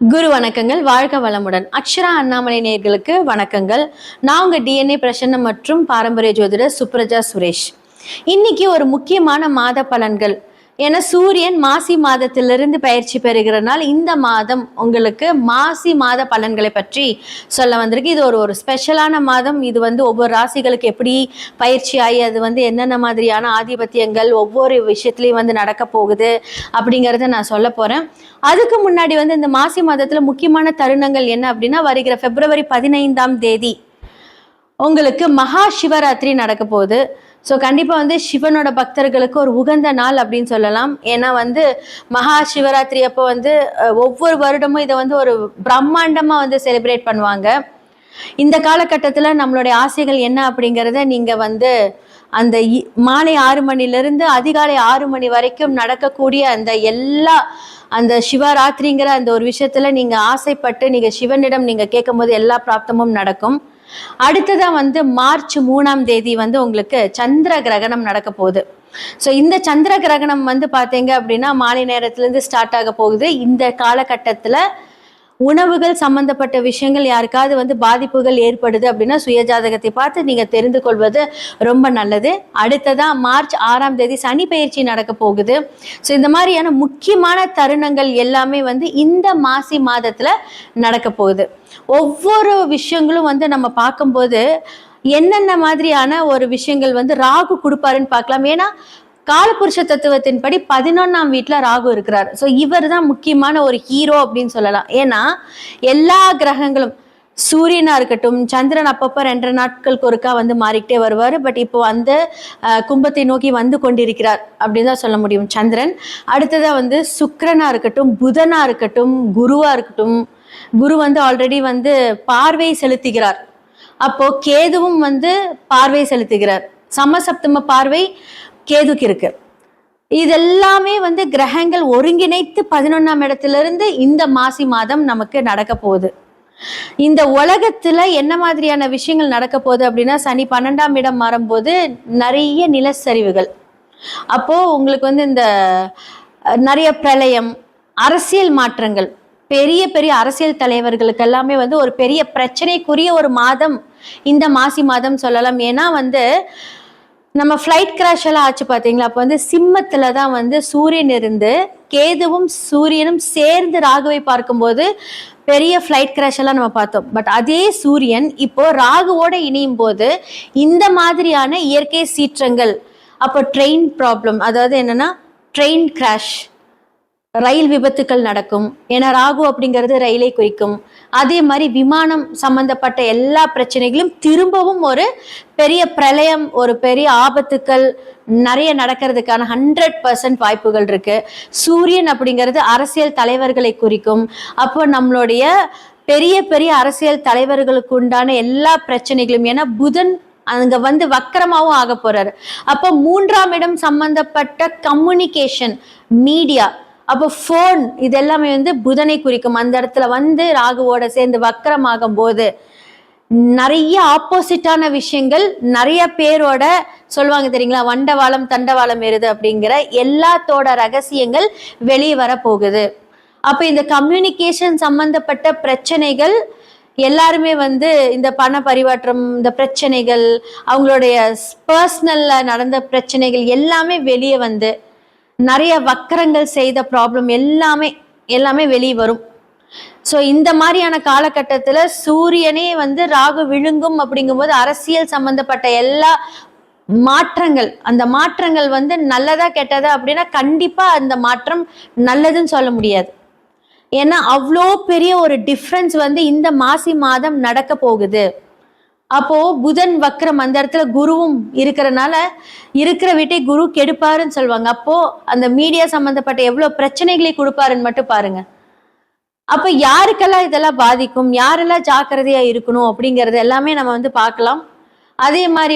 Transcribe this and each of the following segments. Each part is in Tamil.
குரு வணக்கங்கள். வாழ்க வளமுடன். அக்ஷரா அண்ணாமலை நேயர்களுக்கு வணக்கங்கள். நான் உங்க டிஎன்ஏ பிரசன்னம் மற்றும் பாரம்பரிய ஜோதிடர் சுப்ரஜா சுரேஷ். இன்னைக்கு ஒரு முக்கியமான மாத பலன்கள். ஏன்னா சூரியன் மாசி மாதத்திலிருந்து பயிற்சி பெறுகிறனால் இந்த மாதம் உங்களுக்கு மாசி மாத பலன்களை பற்றி சொல்ல வந்திருக்கு. இது ஒரு ஸ்பெஷலான மாதம். இது ஒவ்வொரு ராசிகளுக்கு எப்படி பயிற்சி ஆகி அது என்னென்ன மாதிரியான ஆதிபத்தியங்கள் ஒவ்வொரு விஷயத்துலையும் நடக்க போகுது அப்படிங்கிறத நான் சொல்ல போகிறேன். அதுக்கு முன்னாடி இந்த மாசி மாதத்தில் முக்கியமான தருணங்கள் என்ன அப்படின்னா, வருகிற பிப்ரவரி 15ஆம் தேதி உங்களுக்கு மகா சிவராத்திரி நடக்க போகுது. ஸோ கண்டிப்பாக சிவனோட பக்தர்களுக்கு ஒரு உகந்த நாள் அப்படின்னு சொல்லலாம். ஏன்னா மகா சிவராத்திரி அப்போ ஒவ்வொரு வருடமும் இதை ஒரு பிரம்மாண்டமாக செலிப்ரேட் பண்ணுவாங்க. இந்த காலகட்டத்தில் நம்மளுடைய ஆசைகள் என்ன அப்படிங்கிறத நீங்கள் அந்த மாலை 6 மணிலிருந்து அதிகாலை 6 மணி வரைக்கும் நடக்கக்கூடிய அந்த சிவராத்திரிங்கிற அந்த ஒரு விஷயத்துல நீங்க ஆசைப்பட்டு நீங்க சிவனிடம் நீங்க கேட்கும் போது எல்லா பிராப்தமும் நடக்கும். அடுத்ததான் மார்ச் 3ஆம் தேதி உங்களுக்கு சந்திர கிரகணம் நடக்க போகுது. ஸோ இந்த சந்திர கிரகணம் பார்த்தீங்க அப்படின்னா மாலை நேரத்துலேருந்து ஸ்டார்ட் ஆக போகுது. இந்த காலகட்டத்தில் உணவுகள் சம்பந்தப்பட்ட விஷயங்கள் யாருக்காவது பாதிப்புகள் ஏற்படுது அப்படின்னா சுயஜாதகத்தை பார்த்து நீங்க தெரிந்து கொள்வது ரொம்ப நல்லது. அடுத்ததா மார்ச் 6ஆம் தேதி சனி பயிற்சி நடக்க போகுது. ஸோ இந்த மாதிரியான முக்கியமான தருணங்கள் எல்லாமே இந்த மாசி மாதத்துல நடக்க போகுது. ஒவ்வொரு விஷயங்களும் நம்ம பார்க்கும்போது என்னென்ன மாதிரியான ஒரு விஷயங்கள் ராகு கொடுப்பாருன்னு பார்க்கலாம். ஏன்னா காலபுருஷ தத்துவத்தின்படி 11ஆம் வீட்டுல ராகு இருக்கிறார். ஸோ இவர் தான் முக்கியமான ஒரு ஹீரோ அப்படின்னு சொல்லலாம். ஏன்னா எல்லா கிரகங்களும் சூரியனா இருக்கட்டும், சந்திரன் அப்பப்போ 2 நாட்களுக்கு ஒருக்கா மாறிக்கிட்டே வருவார். பட் இப்போ கும்பத்தை நோக்கி கொண்டிருக்கிறார் அப்படின்னு தான் சொல்ல முடியும் சந்திரன். அடுத்ததா சுக்கிரனா இருக்கட்டும், புதனா இருக்கட்டும், குருவா இருக்கட்டும். குரு ஆல்ரெடி பார்வை செலுத்துகிறார். அப்போ கேதுவும் பார்வை செலுத்துகிறார். சமசப்தம பார்வை கேதுக்கு இருக்கு. இதெல்லாமே கிரகங்கள் ஒருங்கிணைத்து 11ஆம் இடத்திலிருந்து இந்த மாசி மாதம் நமக்கு நடக்க போகுது. இந்த உலகத்துல என்ன மாதிரியான விஷயங்கள் நடக்க போகுது அப்படின்னா, சனி 12ஆம் இடம் மாறும்போது நிறைய நிலச்சரிவுகள். அப்போ உங்களுக்கு இந்த நிறைய பிரளயம், அரசியல் மாற்றங்கள், பெரிய பெரிய அரசியல் தலைவர்களுக்கு எல்லாமே ஒரு பெரிய பிரச்சனைக்குரிய ஒரு மாதம் இந்த மாசி மாதம் சொல்லலாம். ஏன்னா நம்ம ஃப்ளைட் கிராஷ் எல்லாம் ஆச்சு பார்த்தீங்களா? அப்போ சிம்மத்துல தான் சூரியன் இருந்து கேதுவும் சூரியனும் சேர்ந்து ராகுவை பார்க்கும்போது பெரிய ஃப்ளைட் கிராஷ் எல்லாம் நம்ம பார்த்தோம். பட் அதே சூரியன் இப்போ ராகுவோட இணையும் போது இந்த மாதிரியான இயற்கை சீற்றங்கள், அப்போ ட்ரெயின் ப்ராப்ளம், அதாவது என்னன்னா ட்ரெயின் கிராஷ், ரயில் விபத்துக்கள் நடக்கும். ஏன்னா ராகு அப்படிங்கிறது ரயிலை குறிக்கும். அதே மாதிரி விமானம் சம்பந்தப்பட்ட எல்லா பிரச்சனைகளும் திரும்பவும் ஒரு பெரிய பிரளயம், ஒரு பெரிய ஆபத்துக்கள் நிறைய நடக்கிறதுக்கான 100% வாய்ப்புகள் இருக்கு. சூரியன் அப்படிங்கிறது அரசியல் தலைவர்களை குறிக்கும். அப்போ நம்மளுடைய பெரிய பெரிய அரசியல் தலைவர்களுக்கு உண்டான எல்லா பிரச்சனைகளும், ஏன்னா புதன் அங்க வக்கரமாவும் ஆக போறாரு. அப்போ 3ஆம் இடம் சம்பந்தப்பட்ட கம்யூனிகேஷன், மீடியா, அப்போ ஃபோன், இது எல்லாமே புதனை குறிக்கும். அந்த இடத்துல ராகுவோட சேர்ந்து வக்கரமாகும் போது நிறைய ஆப்போசிட்டான விஷயங்கள், நிறைய பேரோட சொல்லுவாங்க தெரியுங்களா, வண்டவாளம் தண்டவாளம் ஏறுது அப்படிங்கிற எல்லாத்தோட ரகசியங்கள் வெளியே வர போகுது. அப்ப இந்த கம்யூனிகேஷன் சம்பந்தப்பட்ட பிரச்சனைகள் எல்லாருமே இந்த பண பரிமாற்றம், இந்த பிரச்சனைகள், அவங்களுடைய பர்சனல்ல நடந்த பிரச்சனைகள் எல்லாமே வெளியே நிறைய வக்கரங்கள் செய்த ப்ராப்ளம் எல்லாமே வெளியே வரும். ஸோ இந்த மாதிரியான காலகட்டத்தில் சூரியனே ராகு விழுங்கும் அப்படிங்கும்போது அரசியல் சம்பந்தப்பட்ட எல்லா மாற்றங்கள், அந்த மாற்றங்கள் நல்லதா கெட்டதா அப்படின்னா கண்டிப்பா அந்த மாற்றம் நல்லதுன்னு சொல்ல முடியாது. ஏன்னா அவ்வளோ பெரிய ஒரு டிஃப்ரென்ஸ் இந்த மாசி மாதம் நடக்க போகுது. அப்போ புதன் வக்ரம், அந்த இடத்துல குருவும் இருக்கிறனால இருக்கிற வீட்டை குரு கெடுப்பாருன்னு சொல்லுவாங்க. அப்போ அந்த மீடியா சம்பந்தப்பட்ட எவ்வளவு பிரச்சனைகளை கொடுப்பாருன்னு மட்டும் பாருங்க. அப்ப யாருக்கெல்லாம் இதெல்லாம் பாதிக்கும், யாரெல்லாம் ஜாக்கிரதையா இருக்கணும் அப்படிங்கறது எல்லாமே நம்ம பார்க்கலாம். அதே மாதிரி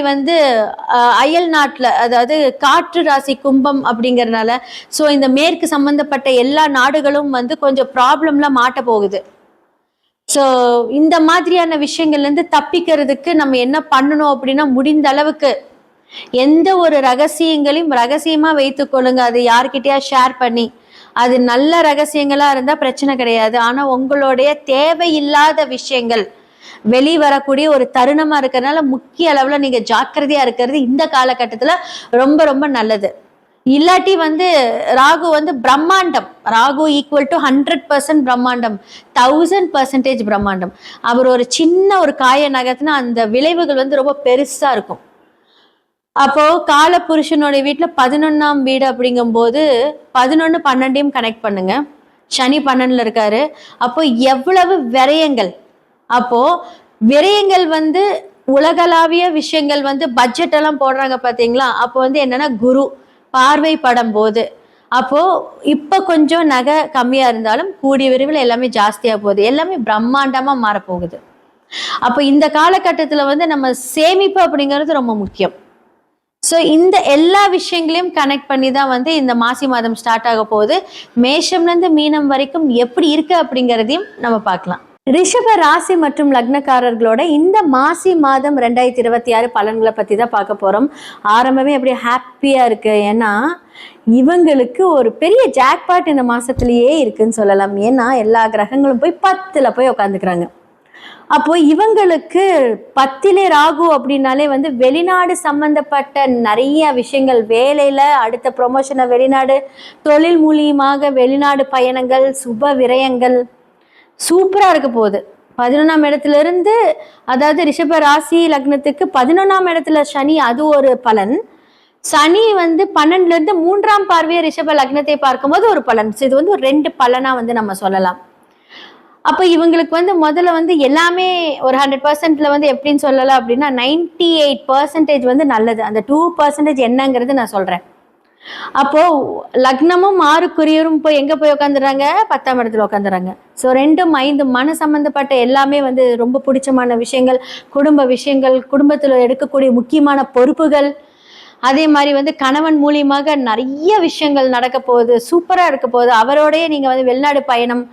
அயல் நாட்டுல, அதாவது காற்று ராசி கும்பம் அப்படிங்கறதுனால ஸோ இந்த மேற்கு சம்பந்தப்பட்ட எல்லா நாடுகளும் கொஞ்சம் ப்ராப்ளம்ல மாட்ட போகுது. ஸோ இந்த மாதிரியான விஷயங்கள்லேருந்து தப்பிக்கிறதுக்கு நம்ம என்ன பண்ணணும் அப்படின்னா, முடிந்த அளவுக்கு எந்த ஒரு ரகசியங்களையும் ரகசியமா வைத்துக்கொள்ளுங்க. அது யார்கிட்டயா ஷேர் பண்ணி அது நல்ல ரகசியங்களா இருந்தா பிரச்சனை கிடையாது. ஆனா உங்களுடைய தேவையில்லாத விஷயங்கள் வெளிவரக்கூடிய ஒரு தருணமா இருக்கிறதுனால முக்கிய அளவுல நீங்க ஜாக்கிரதையா இருக்கிறது இந்த காலகட்டத்துல ரொம்ப ரொம்ப நல்லது. இல்லாட்டி ராகு பிரம்மாண்டம். ராகு ஈக்குவல் டு 100% பிரம்மாண்டம், 1000% பிரம்மாண்டம். அவர் ஒரு சின்ன ஒரு காய நகர்த்தினா அந்த விளைவுகள் ரொம்ப பெருசா இருக்கும். அப்போ கால புருஷனோட வீட்டுல 11ஆம் வீடு அப்படிங்கும் போது 11 12 கனெக்ட் பண்ணுங்க. சனி 12ல இருக்காரு. அப்போ எவ்வளவு விரயங்கள். அப்போ விரயங்கள் உலகளாவிய விஷயங்கள் பட்ஜெட் எல்லாம் போடுறாங்க பாத்தீங்களா. அப்போ என்னன்னா குரு பார்வை படும் போது அப்போ இப்ப கொஞ்சம் நகை கம்மியா இருந்தாலும் கூடிய விரைவில் எல்லாமே ஜாஸ்தியா போகுது, எல்லாமே பிரம்மாண்டமா மாறப்போகுது. அப்போ இந்த காலகட்டத்துல நம்ம சேமிப்பு அப்படிங்கிறது ரொம்ப முக்கியம். ஸோ இந்த எல்லா விஷயங்களையும் கனெக்ட் பண்ணி தான் இந்த மாசி மாதம் ஸ்டார்ட் ஆக போகுது. மேஷம்லேருந்து மீனம் வரைக்கும் எப்படி இருக்கு அப்படிங்கிறதையும் நம்ம பார்க்கலாம். ரிஷப ராசி மற்றும் லக்னக்காரர்களோட இந்த மாசி மாதம் 2026 பலன்களை பற்றி தான் பார்க்க போகிறோம். ஆரம்பமே அப்படியே ஹாப்பியாக இருக்கு. ஏன்னா இவங்களுக்கு ஒரு பெரிய ஜாக்பாட் இந்த மாதத்துலேயே இருக்குன்னு சொல்லலாம். ஏன்னா எல்லா கிரகங்களும் போய் 10ல் போய் உட்காந்துக்கிறாங்க. அப்போ இவங்களுக்கு 10லே ராகு அப்படின்னாலே வெளிநாடு சம்பந்தப்பட்ட நிறைய விஷயங்கள், வேலையில அடுத்த ப்ரொமோஷனை வெளிநாடு, தொழில் மூலியமாக வெளிநாடு பயணங்கள், சுப விரயங்கள் சூப்பரா இருக்க போகுது. 11ஆம் இடத்துல இருந்து, அதாவது ரிஷப ராசி லக்னத்துக்கு 11ஆம் இடத்துல சனி, அது ஒரு பலன். சனி 12ல இருந்து 3ஆம் பார்வையை ரிஷப லக்னத்தை பார்க்கும்போது ஒரு பலன். இது ஒரு 2 பலனா நம்ம சொல்லலாம். அப்போ இவங்களுக்கு முதல்ல எல்லாமே ஒரு 100%ல எப்படின்னு சொல்லலாம் அப்படின்னா 98% நல்லது. அந்த 2% என்னங்கிறது நான் சொல்றேன். அப்போ லக்னமும் 6 போய் எங்க போய் உட்காந்துறாங்க, 10ஆம் இடத்துல உட்காந்துறாங்க. ஸோ 2, 5 மன சம்பந்தப்பட்ட எல்லாமே ரொம்ப பிடிச்சமான விஷயங்கள், குடும்ப விஷயங்கள், குடும்பத்துல எடுக்கக்கூடிய முக்கியமான பொறுப்புகள், அதே மாதிரி கணவன் மூலியமாக நிறைய விஷயங்கள் நடக்க போகுது, சூப்பரா இருக்க போகுது. அவரோடய நீங்க வெளிநாடு பயணம்,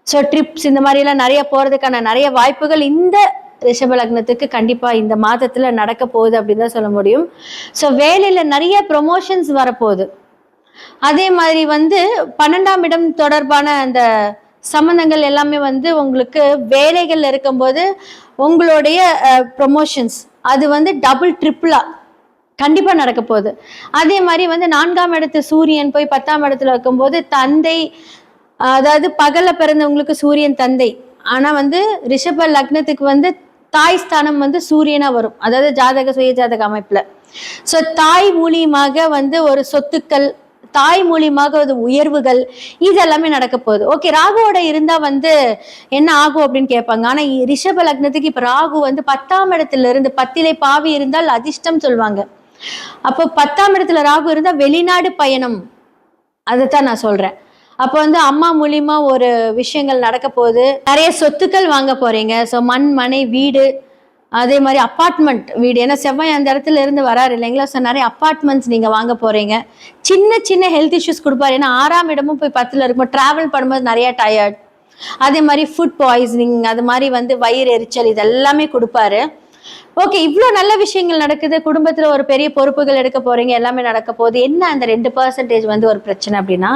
ஸோ ட்ரிப்ஸ், இந்த மாதிரிலாம் நிறைய போகிறதுக்கான நிறைய வாய்ப்புகள் இந்த ரிஷப லக்னத்துக்கு கண்டிப்பாக இந்த மாதத்தில் நடக்க போகுது அப்படின்னு தான் சொல்ல முடியும். ஸோ வேலையில் நிறைய ப்ரொமோஷன்ஸ் வரப்போகுது. அதே மாதிரி 12ஆம் இடம் தொடர்பான அந்த சம்பந்தங்கள் எல்லாமே உங்களுக்கு வேலைகள் இருக்கும்போது உங்களுடைய ப்ரொமோஷன்ஸ் அது டபுள் ட்ரிப்பிளா கண்டிப்பாக நடக்க போகுது. அதே மாதிரி 4ஆம் இடத்து சூரியன் போய் 10ஆம் இடத்துல வைக்கும்போது தந்தை, அதாவது பகல்ல பிறந்தவங்களுக்கு சூரியன் தந்தை. ஆனா ரிஷப லக்னத்துக்கு தாய் ஸ்தானம் சூரியனா வரும், அதாவது ஜாதக சுய ஜாதக அமைப்புல. ஸோ தாய் மூலியமாக ஒரு சொத்துக்கள், தாய் மூலியமாக ஒரு உயர்வுகள், இது எல்லாமே நடக்க போகுது. ஓகே, ராகுவோட இருந்தா என்ன ஆகும் அப்படின்னு கேட்பாங்க. ஆனா ரிஷப லக்னத்துக்கு இப்ப ராகு 10ஆம் இடத்துல இருந்து, 10லே பாவி இருந்தால் அதிர்ஷ்டம் சொல்லுவாங்க. அப்போ 10ஆம் இடத்துல ராகு இருந்தா வெளிநாடு பயணம், அதைத்தான் நான் சொல்றேன். அப்போ அம்மா மூலியமா ஒரு விஷயங்கள் நடக்க போகுது, நிறைய சொத்துக்கள் வாங்க போறீங்க. ஸோ மண், மனை, வீடு, அதே மாதிரி அப்பார்ட்மெண்ட் வீடு. ஏன்னா செவ்வாய் அந்த இடத்துல இருந்து வராரு இல்லைங்களா. ஸோ நிறைய அப்பார்ட்மெண்ட்ஸ் நீங்க வாங்க போறீங்க. சின்ன சின்ன ஹெல்த் இஷ்யூஸ் கொடுப்பாரு. ஏன்னா 6ஆம் இடமும் போய் 10ல் இருக்கும். டிராவல் பண்ணும்போது நிறைய டயர்ட், அதே மாதிரி ஃபுட் பாய்சனிங், அது மாதிரி வயிறு எரிச்சல், இதெல்லாமே கொடுப்பாரு. ஓகே, இவ்வளோ நல்ல விஷயங்கள் நடக்குது. குடும்பத்துல ஒரு பெரிய பொறுப்புகள் எடுக்க போறீங்க, எல்லாமே நடக்க போகுது. என்ன அந்த 2% ஒரு பிரச்சனை அப்படின்னா,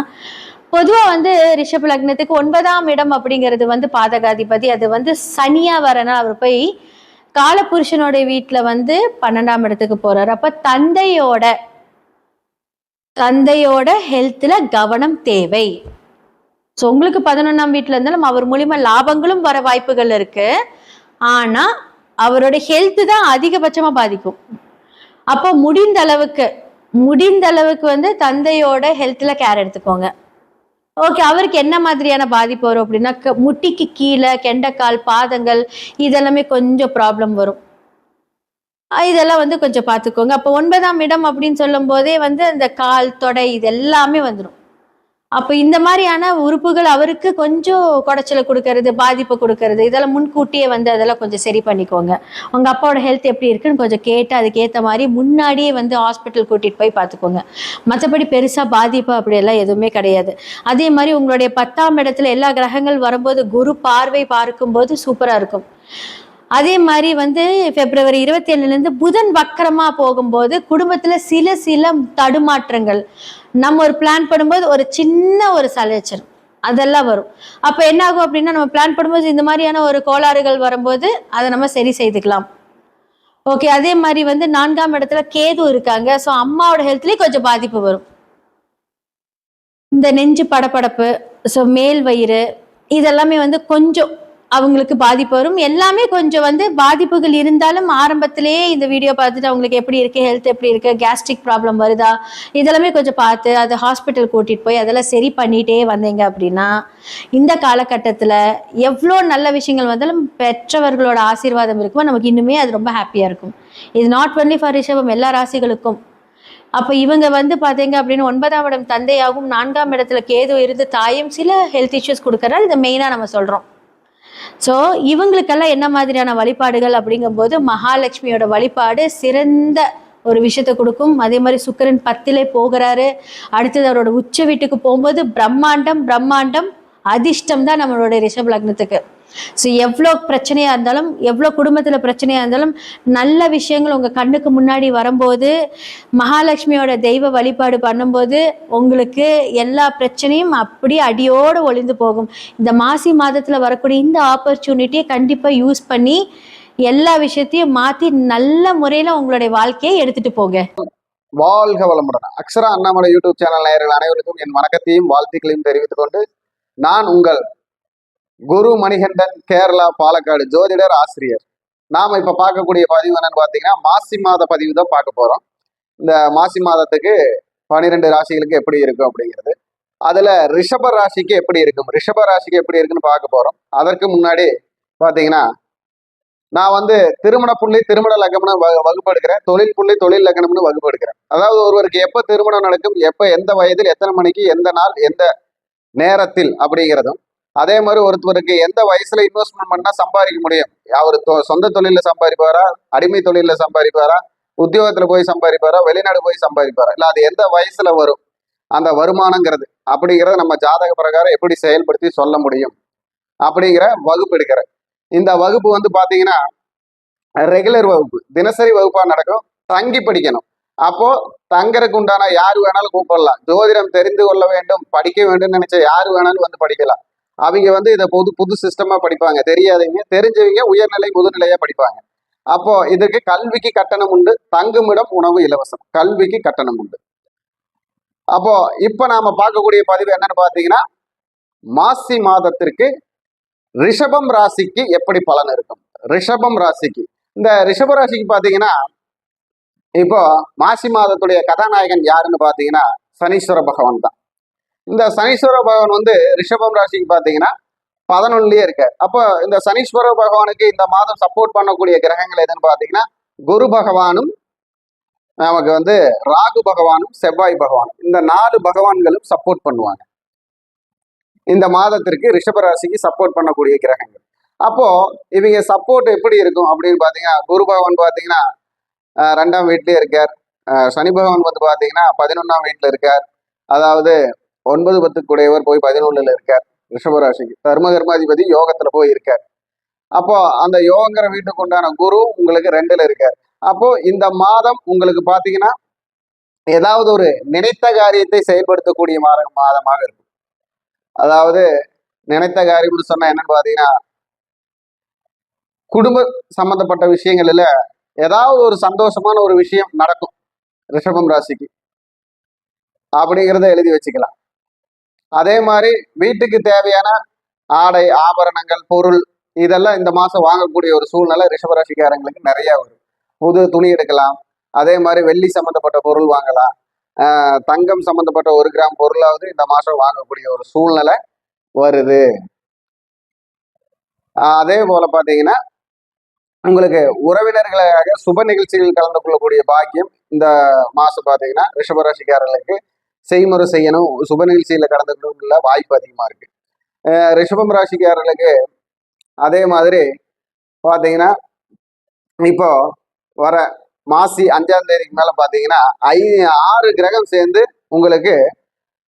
பொதுவா ரிஷப லக்னத்துக்கு 9ஆம் இடம் அப்படிங்கிறது பாதகாதிபதி. அது சனியா வரனால அவர் போய் காலபுருஷனோட வீட்டுல 12ஆம் இடத்துக்கு போறாரு. அப்ப தந்தையோட ஹெல்த்ல கவனம் தேவை. ஸோ உங்களுக்கு 11ஆம் வீட்டுல இருந்தாலும் அவர் மூலியமா லாபங்களும் வர வாய்ப்புகள் இருக்கு. ஆனா அவரோட ஹெல்த் தான் அதிகபட்சமா பாதிக்கும். அப்போ முடிந்த அளவுக்கு தந்தையோட ஹெல்த்ல கேர் எடுத்துக்கோங்க. ஓகே, அவருக்கு என்ன மாதிரியான பாதிப்பு வரும் அப்படின்னா, முட்டிக்கு கீழே கெண்டைக்கால், பாதங்கள், இதெல்லாமே கொஞ்சம் ப்ராப்ளம் வரும். இதெல்லாம் கொஞ்சம் பார்த்துக்கோங்க. அப்போ 9ஆம் இடம் அப்படின்னு சொல்லும் போதே அந்த கால், தொடை, இது எல்லாமே வந்துடும். அப்போ இந்த மாதிரியான உறுப்புகள் அவருக்கு கொஞ்சம் குடைச்சலை கொடுக்கறது, பாதிப்பை கொடுக்கறது, இதெல்லாம் முன்கூட்டியே அதெல்லாம் கொஞ்சம் சரி பண்ணிக்கோங்க. உங்க அப்பாவோட ஹெல்த் எப்படி இருக்குன்னு கொஞ்சம் கேட்டு அதுக்கேற்ற மாதிரி முன்னாடியே ஹாஸ்பிட்டல் கூட்டிட்டு போய் பார்த்துக்கோங்க. மற்றபடி பெருசா பாதிப்பு அப்படியெல்லாம் எதுவுமே கிடையாது. அதே மாதிரி உங்களுடைய 10ஆம் இடத்துல எல்லா கிரகங்கள் வரும்போது குரு பார்வை பார்க்கும்போது சூப்பரா இருக்கும். அதே மாதிரி வந்து பிப்ரவரி 27 புதன் வக்கரமா போகும்போது குடும்பத்துல சில தடுமாற்றங்கள், நம்ம ஒரு பிளான் பண்ணும்போது ஒரு சின்ன ஒரு சலைச்சல் அதெல்லாம் வரும். அப்ப என்ன ஆகும் அப்படின்னா, நம்ம பிளான் பண்ணும்போது இந்த மாதிரியான ஒரு கோளாறுகள் வரும்போது அதை நம்ம சரி செய்துக்கலாம். ஓகே. அதே மாதிரி வந்து 4ஆம் இடத்துல கேது இருக்காங்க. ஸோ அம்மாவோட ஹெல்த்லயும் கொஞ்சம் பாதிப்பு வரும். இந்த நெஞ்சு படபடப்பு, ஸோ மேல் வயிறு, இதெல்லாமே வந்து கொஞ்சம் அவங்களுக்கு பாதிப்பு வரும். எல்லாமே கொஞ்சம் வந்து பாதிப்புகள் இருந்தாலும் ஆரம்பத்திலேயே இந்த வீடியோ பார்த்துட்டு அவங்களுக்கு எப்படி இருக்கு, ஹெல்த் எப்படி இருக்கு, கேஸ்ட்ரிக் ப்ராப்ளம் வருதா, இதெல்லாமே கொஞ்சம் பார்த்து அதை ஹாஸ்பிட்டல் கூட்டிட்டு போய் அதெல்லாம் சரி பண்ணிட்டே வந்தீங்க அப்படின்னா இந்த காலகட்டத்தில் எவ்வளோ நல்ல விஷயங்கள் வந்தாலும் பெற்றவர்களோட ஆசீர்வாதம் இருக்குமோ நமக்கு இன்னுமே அது ரொம்ப ஹாப்பியாக இருக்கும். இது நாட் ஒன்லி ஃபார் ரிஷபம், எல்லா ராசிகளுக்கும். அப்ப இவங்க வந்து பாத்தீங்க அப்படின்னு 9ஆம் இடம் தந்தையாகும், 4ஆம் இடத்துல கேது இருந்து தாயும் சில ஹெல்த் இஷ்யூஸ் கொடுக்கறாரு. இதை மெயினா நம்ம சொல்றோம். ஸோ இவங்களுக்கெல்லாம் என்ன மாதிரியான வழிபாடுகள் அப்படிங்கும்போது மகாலட்சுமியோட வழிபாடு சிறந்த ஒரு விஷயத்தை கொடுக்கும். அதே மாதிரி சுக்கிரன் 10லே போகிறாரு. அடுத்தது அவரோட உச்ச வீட்டுக்கு போகும்போது பிரம்மாண்டம் அதிர்ஷ்டம் தான் நம்மளுடைய ரிஷப லக்னத்துக்கு. ஸோ எவ்வளோ பிரச்சனையா இருந்தாலும், எவ்வளோ குடும்பத்தில் பிரச்சனையா இருந்தாலும், நல்ல விஷயங்கள் உங்க கண்ணுக்கு முன்னாடி வரும்போது மகாலட்சுமியோட தெய்வ வழிபாடு பண்ணும்போது உங்களுக்கு எல்லா பிரச்சனையும் அப்படியே அடியோடு ஒளிந்து போகும். இந்த மாசி மாதத்துல வரக்கூடிய இந்த ஆப்பர்ச்சுனிட்டியை கண்டிப்பா யூஸ் பண்ணி எல்லா விஷயத்தையும் மாத்தி நல்ல முறையில உங்களுடைய வாழ்க்கையை எடுத்துட்டு போங்க. வாழ்க வளமுடன். அக்ஷரா அண்ணாமலை யூடியூப் சேனல் நேயர்கள் அனைவருக்கும் என் வணக்கத்தையும் வாழ்த்துக்களையும் தெரிவித்துக் கொண்டு, நான் உங்கள் குரு மணிகண்டன், கேரளா பாலக்காடு ஜோதிடர் ஆசிரியர். நாம இப்ப பார்க்கக்கூடிய பதிவு என்னன்னு பாத்தீங்கன்னா மாசி மாத பதிவு தான் பார்க்க போறோம். இந்த மாசி மாதத்துக்கு 12 ராசிகளுக்கு எப்படி இருக்கும் அப்படிங்கிறது, அதுல ரிஷப ராசிக்கு எப்படி இருக்கும், ரிஷப ராசிக்கு எப்படி இருக்குன்னு பார்க்க போறோம். அதற்கு முன்னாடி பாத்தீங்கன்னா நான் வந்து திருமண புள்ளி திருமண லக்னம்னு வகுப்பு எடுக்கிறேன், தொழில் புள்ளி தொழில் லக்னம்னு வகுப்பு எடுக்கிறேன். அதாவது ஒருவருக்கு எப்ப திருமணம் நடக்கும், எப்ப எந்த வயதில் எத்தனை மணிக்கு எந்த நாள் எந்த நேரத்தில் அப்படிங்கிறதும், அதே மாதிரி ஒருத்தருக்கு எந்த வயசுல இன்வெஸ்ட்மெண்ட் பண்ணா சம்பாதிக்க முடியும், அவர் சொந்த தொழில சம்பாதிப்பாரா, அடிமை தொழில சம்பாதிப்பாரா, உத்தியோகத்துல போய் சம்பாதிப்பாரா, வெளிநாடு போய் சம்பாதிப்பாரா, இல்ல அது எந்த வயசுல வரும் அந்த வருமானங்கிறது அப்படிங்கிறத நம்ம ஜாதக பிரகாரம் எப்படி செயல்படுத்தி சொல்ல முடியும் அப்படிங்கிற வகுப்பு எடுக்கிறேன். இந்த வகுப்பு வந்து பாத்தீங்கன்னா ரெகுலர் வகுப்பு, தினசரி வகுப்பா நடக்கும். தங்கி படிக்கணும். அப்போ தங்கறதுக்கு உண்டான யாரு வேணாலும் கூப்பிடலாம். ஜோதிடம் தெரிந்து கொள்ள வேண்டும், படிக்க வேண்டும் நினைச்ச யாரு வேணாலும் வந்து படிக்கலாம். அவங்க வந்து இதை புது சிஸ்டமா படிப்பாங்க. தெரியாதவங்க, தெரிஞ்சவங்க உயர்நிலை முதுநிலையா படிப்பாங்க. அப்போ இதுக்கு கல்விக்கு கட்டணம் உண்டு, தங்குமிடம் உணவு இலவசம், கல்விக்கு கட்டணம் உண்டு. அப்போ இப்ப நாம பார்க்கக்கூடிய பதிவு என்னன்னு பாத்தீங்கன்னா மாசி மாதத்திற்கு ரிஷபம் ராசிக்கு எப்படி பலன் இருக்கும். ரிஷபம் ராசிக்கு, இந்த ரிஷப ராசிக்கு பாத்தீங்கன்னா இப்போ மாசி மாதத்துடைய கதாநாயகன் யாருன்னு பாத்தீங்கன்னா சனீஸ்வர பகவான் தான். இந்த சனீஸ்வர பகவான் வந்து ரிஷபம் ராசிக்கு பாத்தீங்கன்னா 11லயே இருக்காரு. அப்போ இந்த சனீஸ்வர பகவானுக்கு இந்த மாதம் சப்போர்ட் பண்ணக்கூடிய கிரகங்கள் எதுன்னு பாத்தீங்கன்னா குரு பகவானும், நமக்கு வந்து ராகு பகவானும், செவ்வாய் பகவானும், இந்த 4 பகவான்களும் சப்போர்ட் பண்ணுவாங்க இந்த மாதத்திற்கு. ரிஷபராசிக்கு சப்போர்ட் பண்ணக்கூடிய கிரகங்கள். அப்போ இவங்க சப்போர்ட் எப்படி இருக்கும் அப்படின்னு பாத்தீங்கன்னா குரு பகவான் பாத்தீங்கன்னா 2ஆம் வீட்லயே இருக்கார். சனி பகவான் வந்து பாத்தீங்கன்னா 11ஆம் வீட்டுல இருக்கார். அதாவது 9, 10 கூடையவர் போய் 11ல இருக்கார். ரிஷபராசிக்கு தர்மகர்மாதிபதி யோகத்துல போய் இருக்கார். அப்போ அந்த யோகங்கிற வீட்டுக்கு உண்டான குரு உங்களுக்கு 2ல இருக்கார். அப்போ இந்த மாதம் உங்களுக்கு பாத்தீங்கன்னா ஏதாவது ஒரு நினைத்த காரியத்தை செயல்படுத்தக்கூடிய மாதமாக இருக்கும். அதாவது நினைத்த காரியம்னு சொன்னா என்னன்னு பாத்தீங்கன்னா குடும்ப சம்பந்தப்பட்ட விஷயங்கள்ல ஏதாவது ஒரு சந்தோஷமான ஒரு விஷயம் நடக்கும் ரிஷபம் ராசிக்கு அப்படிங்கிறத எழுதி வச்சுக்கலாம். அதே மாதிரி வீட்டுக்கு தேவையான ஆடை ஆபரணங்கள் பொருள் இதெல்லாம் இந்த மாசம் வாங்கக்கூடிய ஒரு சூழ்நிலை ரிஷபராசிக்காரங்களுக்கு நிறைய வரும். புது துணி எடுக்கலாம், அதே மாதிரி வெள்ளி சம்பந்தப்பட்ட பொருள் வாங்கலாம், தங்கம் சம்பந்தப்பட்ட 1 கிராம் பொருளாவது இந்த மாசம் வாங்கக்கூடிய ஒரு சூழ்நிலை வருது. அதே போல பாத்தீங்கன்னா உங்களுக்கு உறவினர்களாக சுப நிகழ்ச்சிகள் கலந்து கொள்ளக்கூடிய பாக்கியம் இந்த மாசம் பாத்தீங்கன்னா ரிஷபராசிக்காரர்களுக்கு செய்முறை செய்யணும், சுப நிகழ்ச்சியில கலந்து கொள்ள வாய்ப்பு அதிகமா இருக்கு. ரிஷபம் ராசிக்காரர்களுக்கு அதே மாதிரி பாத்தீங்கன்னா இப்போ வர மாசி 5ஆம் தேதிக்கு மேல பாத்தீங்கன்னா 6 கிரகம் சேர்ந்து உங்களுக்கு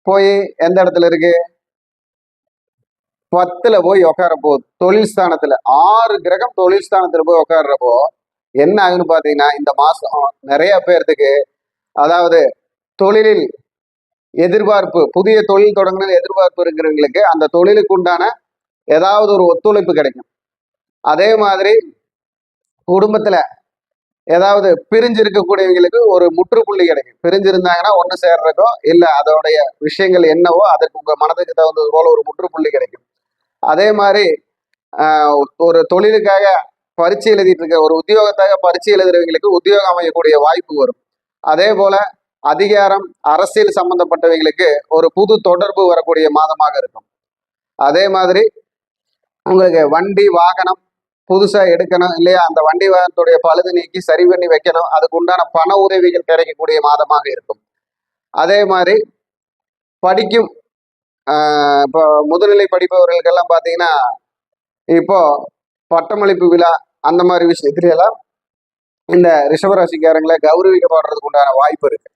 போய் எந்த இடத்துல இருக்கு, 10ல போய் உட்கார போகுது. தொழில் ஸ்தானத்துல 6 கிரகம் தொழில் ஸ்தானத்துல போய் உட்கார்றப்போ என்ன ஆகுன்னு பாத்தீங்கன்னா, இந்த மாசம் நிறைய பேர்த்துக்கு, அதாவது தொழிலில் எதிர்பார்ப்பு, புதிய தொழில் தொடங்கணும் எதிர்பார்ப்பு இருக்கிறவங்களுக்கு அந்த தொழிலுக்கு உண்டான ஏதாவது ஒரு ஒத்துழைப்பு கிடைக்கும். அதே மாதிரி குடும்பத்துல ஏதாவது பிரிஞ்சு இருக்கக்கூடியவங்களுக்கு ஒரு முற்றுப்புள்ளி கிடைக்கும். பிரிஞ்சிருந்தாங்கன்னா ஒண்ணு சேர்றதுக்கோ இல்ல அதோடைய விஷயங்கள் என்னவோ அதற்கு உங்க மனதுக்கு தகுந்தது போல ஒரு முற்றுப்புள்ளி கிடைக்கும். அதே மாதிரி ஒரு தொழிலுக்காக பரீட்சை எழுதிட்டு இருக்க, ஒரு உத்தியோகத்தாக பரீட்சை எழுதுறவங்களுக்கு உத்தியோகம் அமையக்கூடிய வாய்ப்பு வரும். அதே போல அதிகாரம், அரசியல் சம்பந்தப்பட்டவங்களுக்கு ஒரு புது தொடர்பு வரக்கூடிய மாதமாக இருக்கும். அதே மாதிரி உங்களுக்கு வண்டி வாகனம் புதுசா எடுக்கணும் இல்லையா, அந்த வண்டி வாகனத்துடைய பழுது நீக்கி சரி பண்ணி வைக்கணும், அதுக்கு உண்டான பண உதவிகள் கிடைக்கக்கூடிய மாதமாக இருக்கும். அதே மாதிரி படிக்கும் இப்போ முதுநிலை படிப்பவர்களுக்கெல்லாம் பார்த்தீங்கன்னா, இப்போ பட்டமளிப்பு விழா அந்த மாதிரி விஷயத்துல எல்லாம் இந்த ரிஷபராசிக்காரங்களை கௌரவிக்கப்படுறதுக்கு உண்டான வாய்ப்பு இருக்கு.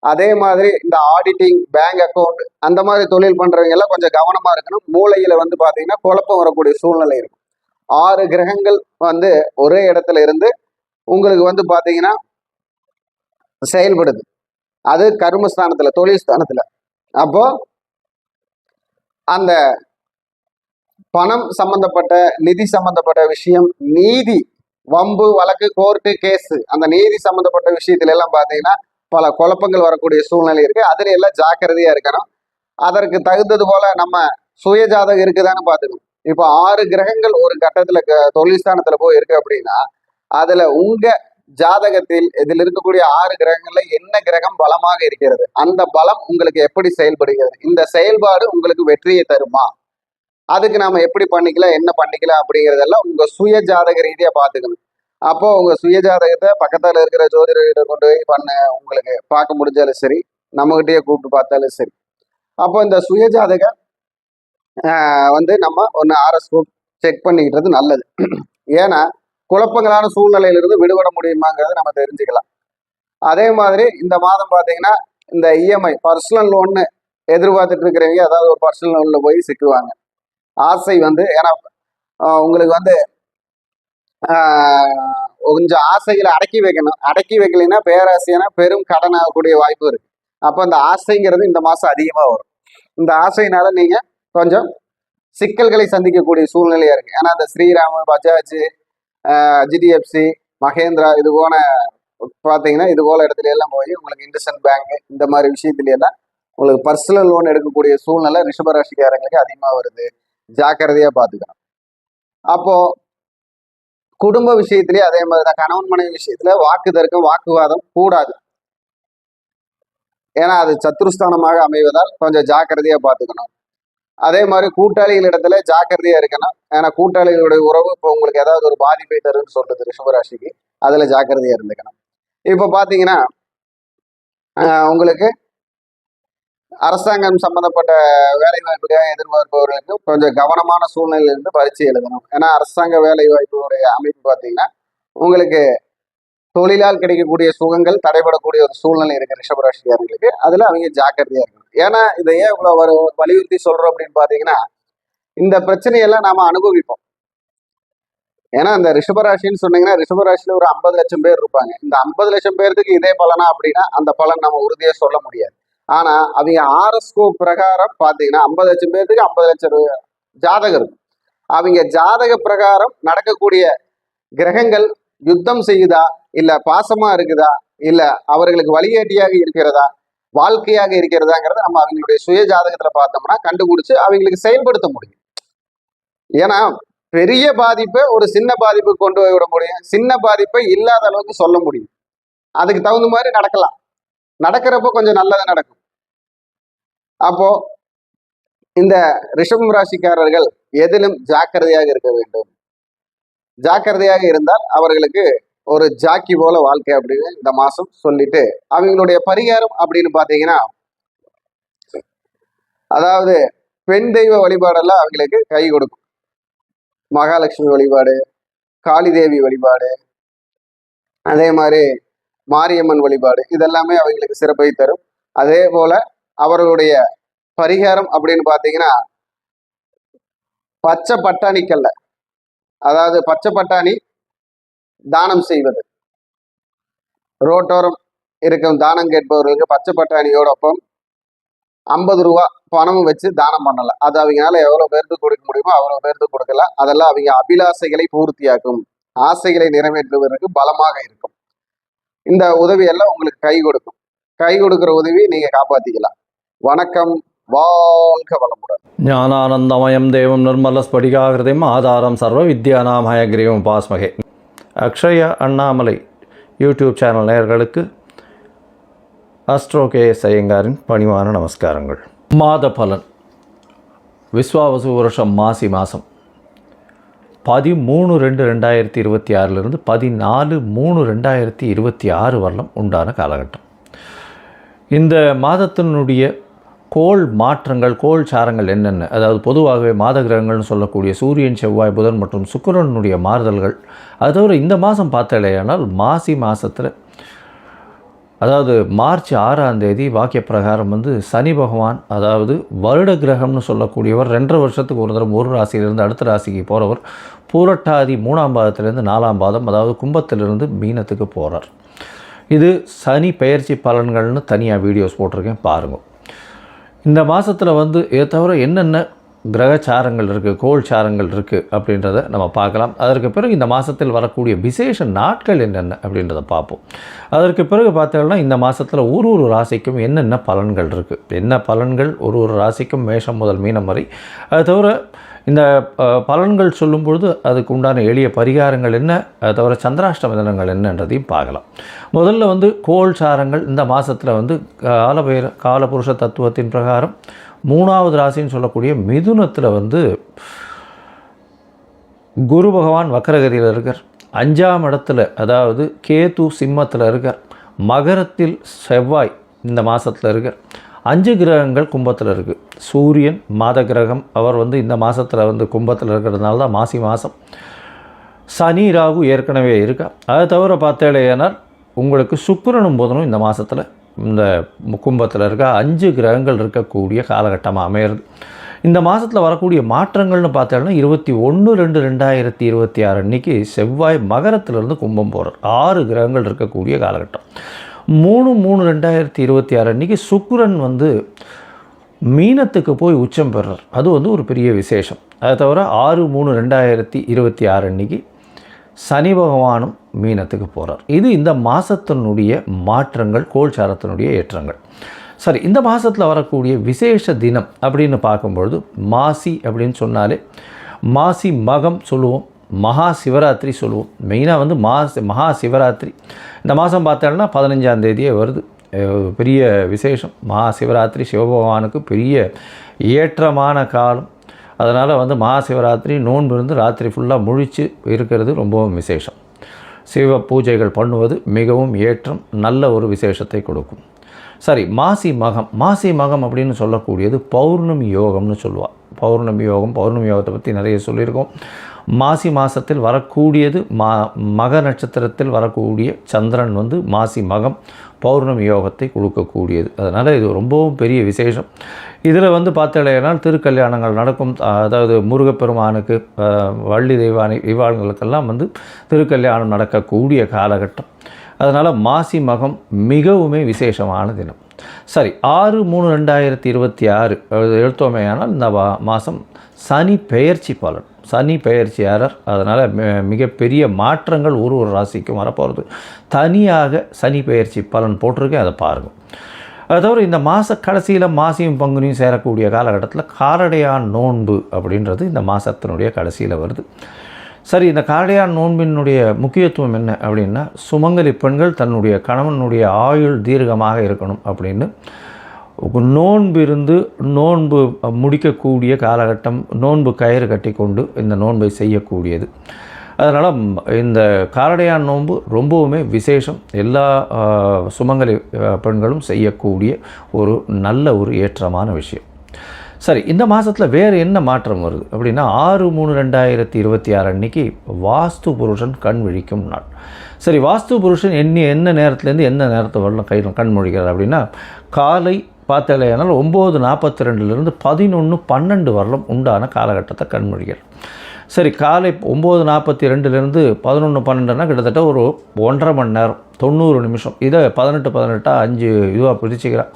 அதே மாதிரி இந்த ஆடிட்டிங், பேங்க் அக்கௌண்ட் அந்த மாதிரி தொழில் பண்றவங்க எல்லாம் கொஞ்சம் கவனமா இருக்கணும். மூளையில வந்து பாத்தீங்கன்னா குழப்பம் வரக்கூடிய சூழ்நிலை இருக்கும். 6 கிரகங்கள் வந்து ஒரே இடத்துல இருந்து உங்களுக்கு வந்து பாத்தீங்கன்னா செயல்படுது. அது கர்மஸ்தானத்துல, தொழில் ஸ்தானத்துல. அப்போ அந்த பணம் சம்பந்தப்பட்ட, நிதி சம்பந்தப்பட்ட விஷயம், நீதி, வம்பு வழக்கு, கோர்ட்டு கேஸ், அந்த நீதி சம்பந்தப்பட்ட விஷயத்துல எல்லாம் பாத்தீங்கன்னா பல குழப்பங்கள் வரக்கூடிய சூழ்நிலை இருக்கு. அதுல எல்லாம் ஜாக்கிரதையா இருக்கணும். அதற்கு தகுந்தது போல நம்ம சுய ஜாதகம் இருக்குதான்னு பாத்துக்கணும். இப்போ 6 கிரகங்கள் ஒரு கட்டத்துல தொழில் ஸ்தானத்துல போய் இருக்கு அப்படின்னா, அதுல உங்க ஜாதகத்தில் இதில் இருக்கக்கூடிய 6 கிரகங்கள்ல என்ன கிரகம் பலமாக இருக்கிறது, அந்த பலம் உங்களுக்கு எப்படி செயல்படுகிறது, இந்த செயல்பாடு உங்களுக்கு வெற்றியை தருமா, அதுக்கு நாம எப்படி பண்ணிக்கலாம், என்ன பண்ணிக்கலாம் அப்படிங்கிறதெல்லாம் உங்க சுய ஜாதக ரீதியா பாத்துக்கணும். அப்போ உங்க சுய ஜாதகத்தை பக்கத்துல இருக்கிற ஜோதிடர்கிட்ட கொண்டு போய் உங்களுக்கு பார்க்க முடிஞ்சாலும் சரி, நம்மகிட்டயே கூப்பிட்டு பார்த்தாலும் சரி. அப்போ இந்த சுய ஜாதக வந்து நம்ம ஒன்று ஆரோஸ்கோப் செக் பண்ணிக்கிட்டது நல்லது. ஏன்னா குழப்பங்களான சூழ்நிலையிலிருந்து விடுபட முடியுமாங்கிறத நம்ம தெரிஞ்சுக்கலாம். அதே மாதிரி இந்த மாதம் பார்த்தீங்கன்னா இந்த இஎம்ஐ பர்சனல் லோன்னு எதிர்பார்த்துட்டு இருக்கிறவங்க அதாவது ஒரு பர்சனல் லோன்ல போய் சிக்குவாங்க. ஆசை வந்து ஏன்னா உங்களுக்கு வந்து கொஞ்சம் ஆசைகளை அடக்கி வைக்கணும். அடக்கி வைக்கலைன்னா பேராசையான பெரும் கடன் ஆகக்கூடிய வாய்ப்பு இருக்கு. அப்போ அந்த ஆசைங்கிறது இந்த மாசம் அதிகமாக வரும். இந்த ஆசையினால நீங்க கொஞ்சம் சிக்கல்களை சந்திக்கக்கூடிய சூழ்நிலையா இருக்கு. ஏன்னா இந்த ஸ்ரீராம், பஜாஜ், HDFC, மகேந்திரா இது போல பார்த்தீங்கன்னா இது போல இடத்துல எல்லாம் போய் உங்களுக்கு இண்டஸ்இண்ட் பேங்க் இந்த மாதிரி விஷயத்துல எல்லாம் உங்களுக்கு பர்சனல் லோன் எடுக்கக்கூடிய சூழ்நிலை ரிஷபராசிக்காரங்களுக்கு அதிகமாக வருது. ஜாக்கிரதையா பார்த்துக்கணும். அப்போ குடும்ப விஷயத்திலேயே அதே மாதிரிதான், கணவன் மனைவி விஷயத்துல வாக்கு தர்க்கம், வாக்குவாதம் கூடாது. ஏன்னா அது சத்துருஸ்தானமாக அமைவதால் கொஞ்சம் ஜாக்கிரதையா பார்த்துக்கணும். அதே மாதிரி கூட்டாளிகள் இடத்துல ஜாக்கிரதையா இருக்கணும். ஏன்னா கூட்டாளிகளுடைய உறவு இப்போ உங்களுக்கு ஏதாவது ஒரு பாதிப்பை தருன்னு சொல்றது ரிஷபராசிக்கு, அதுல ஜாக்கிரதையா இருந்துக்கணும். இப்போ பாத்தீங்கன்னா உங்களுக்கு அரசாங்கம் சம்பந்தப்பட்ட வேலை வாய்ப்புக்காக எதிர்பார்ப்பவர்களுக்கு கொஞ்சம் கவனமான சூழ்நிலையிலிருந்து பரீட்சை எழுதணும். ஏன்னா அரசாங்க வேலை வாய்ப்புடைய அமைப்பு பார்த்தீங்கன்னா உங்களுக்கு தொழிலால் கிடைக்கக்கூடிய சுகங்கள் தடைபடக்கூடிய ஒரு சூழ்நிலை இருக்கு ரிஷபராசிக்காரங்களுக்கு. அதுல அவங்க ஜாக்கிரதையா இருக்கணும். ஏன்னா இதை ஏன் இவ்வளவு வலியுறுத்தி சொல்றோம் அப்படின்னு பாத்தீங்கன்னா, இந்த பிரச்சனையெல்லாம் நாம அனுபவிப்போம். ஏன்னா இந்த ரிஷபராசின்னு சொன்னீங்கன்னா ரிஷபராசியில ஒரு 50 லட்சம் பேர் இருப்பாங்க. இந்த 50 லட்சம் பேருக்கு இதே பலனா அப்படின்னா அந்த பலன் நம்ம உறுதியா சொல்ல முடியாது. ஆனா அவங்க ஆரோஸ்கோப் பிரகாரம் பாத்தீங்கன்னா 50 லட்சம் பேருக்கு 50 லட்சம் ஜாதகம் இருக்கும். அவங்க ஜாதக பிரகாரம் நடக்கக்கூடிய கிரகங்கள் யுத்தம் செய்யுதா, இல்ல பாசமா இருக்குதா, இல்ல அவர்களுக்கு வழிகாட்டியாக இருக்கிறதா, வாழ்க்கையாக இருக்கிறதாங்கிறத நம்ம அவங்களுடைய சுய ஜாதகத்துல பார்த்தோம்னா கண்டுபிடிச்சு அவங்களுக்கு செயல்படுத்த முடியும். ஏன்னா பெரிய பாதிப்பை ஒரு சின்ன பாதிப்பு கொண்டு போய் விட முடியும், சின்ன பாதிப்பை இல்லாத அளவுக்கு சொல்ல முடியும். அதுக்கு தகுந்த மாதிரி நடக்கலாம். நடக்கிறப்போ கொஞ்சம் நல்லது நடக்கும். அப்போ இந்த ரிஷபம் ராசிக்காரர்கள் எதிலும் ஜாக்கிரதையாக இருக்க வேண்டும். ஜாக்கிரதையாக இருந்தால் அவர்களுக்கு ஒரு ஜாக்கி போல வாழ்க்கை அப்படின்னு இந்த மாசம் சொல்லிட்டு, அவங்களுடைய பரிகாரம் அப்படின்னு பாத்தீங்கன்னா அதாவது பெண் தெய்வ வழிபாடெல்லாம் அவங்களுக்கு கை கொடுக்கும். மகாலட்சுமி வழிபாடு, காளி தேவி வழிபாடு, அதே மாதிரி மாரியம்மன் வழிபாடு இதெல்லாமே அவங்களுக்கு சிறப்பை தரும். அதே போல அவர்களுடைய பரிகாரம் அப்படின்னு பாத்தீங்கன்னா பச்சை பட்டாணிக்கல்ல, அதாவது பச்சை பட்டாணி தானம் செய்வது. ரோட்டோரம் இருக்கும் தானம் கேட்பவர்களுக்கு பச்சை பட்டாணியோடொப்பம் 50 ரூபா பணமும் வச்சு தானம் பண்ணலாம். அது அவங்களால எவ்வளோ பேருக்கு கொடுக்க முடியுமோ அவ்வளோ பேருக்கு கொடுக்கலாம். அதெல்லாம் அவங்க அபிலாசைகளை பூர்த்தியாக்கும், ஆசைகளை நிறைவேற்றுவதற்கு பலமாக இருக்கும். இந்த உதவியெல்லாம் உங்களுக்கு கை கொடுக்கும். கை கொடுக்குற உதவி நீங்க காப்பாத்திக்கலாம். வணக்கம். வாழ்க வளமுடன். ஞானானந்தமயம் தேவம் நிர்மலஸ்படிகாகிருதிம் ஆதாரம் சர்வ வித்யானாம் ஹயக்ரீவம் பாஸ்மகே. அக்ஷயா அண்ணாமலை யூடியூப் சேனல் நேயர்களுக்கு அஸ்ட்ரோ கேஎஸ் ஐயங்காரின் பணிவான நமஸ்காரங்கள். மாத பலன். விஸ்வாவசு வருஷம் மாசி மாதம் 13/2/2026 14/3/2026 வரலும் உண்டான காலகட்டம். இந்த மாதத்தினுடைய கோள் மாற்றங்கள், கோள் சாரங்கள் என்னென்ன, அதாவது பொதுவாகவே மாத கிரகங்கள்னு சொல்லக்கூடிய சூரியன், செவ்வாய், புதன் மற்றும் சுக்கிரனுடைய மாறுதல்கள். அது தவிர இந்த மாதம் பார்த்தாலேயானால் மாசி மாதத்தில், அதாவது மார்ச் 6ஆம் தேதி வாக்கிய பிரகாரம் சனி பகவான், அதாவது வருட கிரகம்னு சொல்லக்கூடியவர் 2.5 வருஷத்துக்கு ஒரு தரம் ஒரு ராசியிலிருந்து அடுத்த ராசிக்கு போகிறவர் பூரட்டாதி 3ஆம் பாதத்திலிருந்து 4ஆம் பாதம், அதாவது கும்பத்திலிருந்து மீனத்துக்கு போகிறார். இது சனி பெயர்ச்சி பலன்கள்னு தனியாக வீடியோஸ் போட்டிருக்கேன், பாருங்கள். இந்த மாதத்தில் இதை தவிர என்னென்ன கிரகச்சாரங்கள் இருக்குது, கோள் சாரங்கள் இருக்குது அப்படின்றத நம்ம பார்க்கலாம். அதற்கு பிறகு இந்த மாதத்தில் வரக்கூடிய விசேஷ நாட்கள் என்னென்ன அப்படின்றத பார்ப்போம். அதற்கு பிறகு பார்த்தோம்னா இந்த மாதத்தில் ஒரு ராசிக்கும் என்னென்ன பலன்கள் இருக்குது, என்ன பலன்கள் ஒரு ராசிக்கும் மேஷம் முதல் மீனம் வரை. அது தவிர இந்த பலன்கள் சொல்லும்பொழுது அதுக்கு உண்டான எளிய பரிகாரங்கள் என்ன, அது தவிர சந்திராஷ்டம தினங்கள் என்னன்றதையும் பார்க்கலாம். முதல்ல கோள் சாரங்கள் இந்த மாதத்தில் காலபுருஷ தத்துவத்தின் பிரகாரம் 3ஆவது ராசின்னு சொல்லக்கூடிய மிதுனத்தில் குரு பகவான் வக்கரகதியில் இருக்கார். 5ஆம் இடத்துல, அதாவது கேது சிம்மத்தில் இருக்கார். மகரத்தில் செவ்வாய் இந்த மாதத்தில் இருக்கார். 5 கிரகங்கள் கும்பத்தில் இருக்குது. சூரியன் மாத கிரகம், அவர் இந்த மாதத்தில் கும்பத்தில் இருக்கிறதுனால தான் மாசி மாதம். சனி ராகு ஏற்கனவே இருக்கா. அதை தவிர பார்த்தேனால் உங்களுக்கு சுக்கிரனும் புதனும் இந்த மாதத்தில் இந்த கும்பத்தில் இருக்க 5 கிரகங்கள் இருக்கக்கூடிய காலகட்டமாக அமையிறது. இந்த மாதத்தில் வரக்கூடிய மாற்றங்கள்னு பார்த்தோம்னா 21/2/2026 அன்றைக்கி செவ்வாய் மகரத்திலிருந்து கும்பம் போகிறார். 6 கிரகங்கள் இருக்கக்கூடிய காலகட்டம். 3/3/2026 அன்றைக்கி சுக்கிரன் மீனத்துக்கு போய் உச்சம் பெறுறார். அது ஒரு பெரிய விசேஷம். அதை தவிர 6/3/2026 அன்றைக்கி சனி பகவானும் மீனத்துக்கு போகிறார். இது இந்த மாதத்தினுடைய மாற்றங்கள், கோள்சாரத்தினுடைய ஏற்றங்கள். சரி, இந்த மாதத்தில் வரக்கூடிய விசேஷ தினம் அப்படின்னு பார்க்கும்பொழுது மாசி அப்படின்னு சொன்னாலே மாசி மகம் சொல்லுவோம், மகா சிவராத்திரி சொல்லுவோம். மெயினாக மகா சிவராத்திரி இந்த மாதம் பார்த்தோம்னா 15ஆம் தேதியே வருது. பெரிய விசேஷம். மகா சிவராத்திரி சிவபகவானுக்கு பெரிய ஏற்றமான காலம். அதனால் மகா சிவராத்திரி நோன்பு இருந்து ராத்திரி ஃபுல்லாக முழித்து இருக்கிறது ரொம்பவும் விசேஷம். சிவ பூஜைகள் பண்ணுவது மிகவும் ஏற்றம், நல்ல ஒரு விசேஷத்தை கொடுக்கும். சரி, மாசி மகம். மாசி மகம் அப்படின்னு சொல்லக்கூடியது பௌர்ணமி யோகம்னு சொல்லுவாள். பௌர்ணமி யோகத்தை பற்றி நிறைய சொல்லியிருக்கோம். மாசி மாதத்தில் வரக்கூடியது மக நட்சத்திரத்தில் வரக்கூடிய சந்திரன் மாசி மகம் பௌர்ணமி யோகத்தை கொடுக்கக்கூடியது. அதனால் இது ரொம்பவும் பெரிய விசேஷம். இதில் பார்த்தேனால் திருக்கல்யாணங்கள் நடக்கும். அதாவது முருகப்பெருமானுக்கு, வள்ளி தெய்வானை இவாளுங்களுக்கெல்லாம் திருக்கல்யாணம் நடக்கக்கூடிய காலகட்டம். அதனால் மாசி மகம் மிகவுமே விசேஷமான தினம். சரி, 6/3/2026 எடுத்தோமேயானால் இந்த மாதம் சனி பெயர்ச்சி பலன். சனி பெயர்ச்சியாளர். அதனால் மிகப்பெரிய மாற்றங்கள் ஒரு ராசிக்கும் வரப்போகிறது. தனியாக சனி பெயர்ச்சி பலன் போட்டிருக்கேன், அதை பாருங்கள். அது தவிர இந்த மாத கடைசியில் மாசியும் பங்குனியும் சேரக்கூடிய காலகட்டத்தில் காரடையான் நோன்பு அப்படின்றது இந்த மாதத்தினுடைய கடைசியில் வருது. சரி, இந்த காரடையான் நோன்பினுடைய முக்கியத்துவம் என்ன அப்படின்னா, சுமங்கலி பெண்கள் தன்னுடைய கணவனுடைய ஆயுள் தீர்க்கமாக இருக்கணும் அப்படின்னு நோன்பு முடிக்கக்கூடிய காலகட்டம். நோன்பு கயிறு கட்டி கொண்டு இந்த நோன்பை செய்யக்கூடியது. அதனால் இந்த காரடையான் நோன்பு ரொம்பவுமே விசேஷம். எல்லா சுமங்கலி பெண்களும் செய்யக்கூடிய ஒரு நல்ல ஒரு ஏற்றமான விஷயம். சரி, இந்த மாதத்தில் வேறு என்ன மாற்றம் வருது அப்படின்னா 6/3/2026 அன்றைக்கி வாஸ்து புருஷன் கண் விழிக்கும் நாள். சரி, வாஸ்து புருஷன் என்ன நேரத்துலேருந்து என்ன நேரத்தை வரலாம் கண் முழிக்கிறார் அப்படின்னா காலை பார்த்தாலேயானால் 9:42 11:12 வரலும் உண்டான காலகட்டத்தை கண்மொழிகள். சரி, காலை 9:42 11:12 கிட்டத்தட்ட ஒரு 1.5 மணி நேரம் 90 நிமிஷம். இதை 18 5 இதுவாக பிரிச்சுக்கிறான்.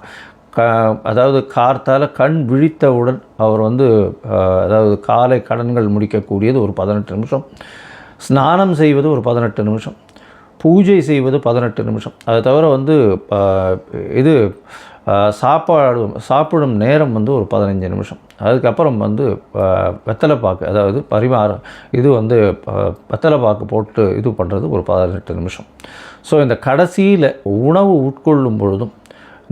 அதாவது கார்த்தால் கண் விழித்தவுடன் அவர் அதாவது காலை கடன்கள் முடிக்கக்கூடியது ஒரு 18 நிமிஷம், ஸ்நானம் செய்வது ஒரு 18 நிமிஷம், பூஜை செய்வது 18 நிமிஷம். அதை தவிர இது சாப்பிடும் நேரம் ஒரு 15 நிமிஷம். அதுக்கப்புறம் வெத்தலைப்பாக்கு, அதாவது பரிமாறம், இது வெத்தலைப்பாக்கு போட்டு இது பண்ணுறது ஒரு 18 நிமிஷம். ஸோ இந்த கடைசியில் உணவு உட்கொள்ளும் பொழுதும்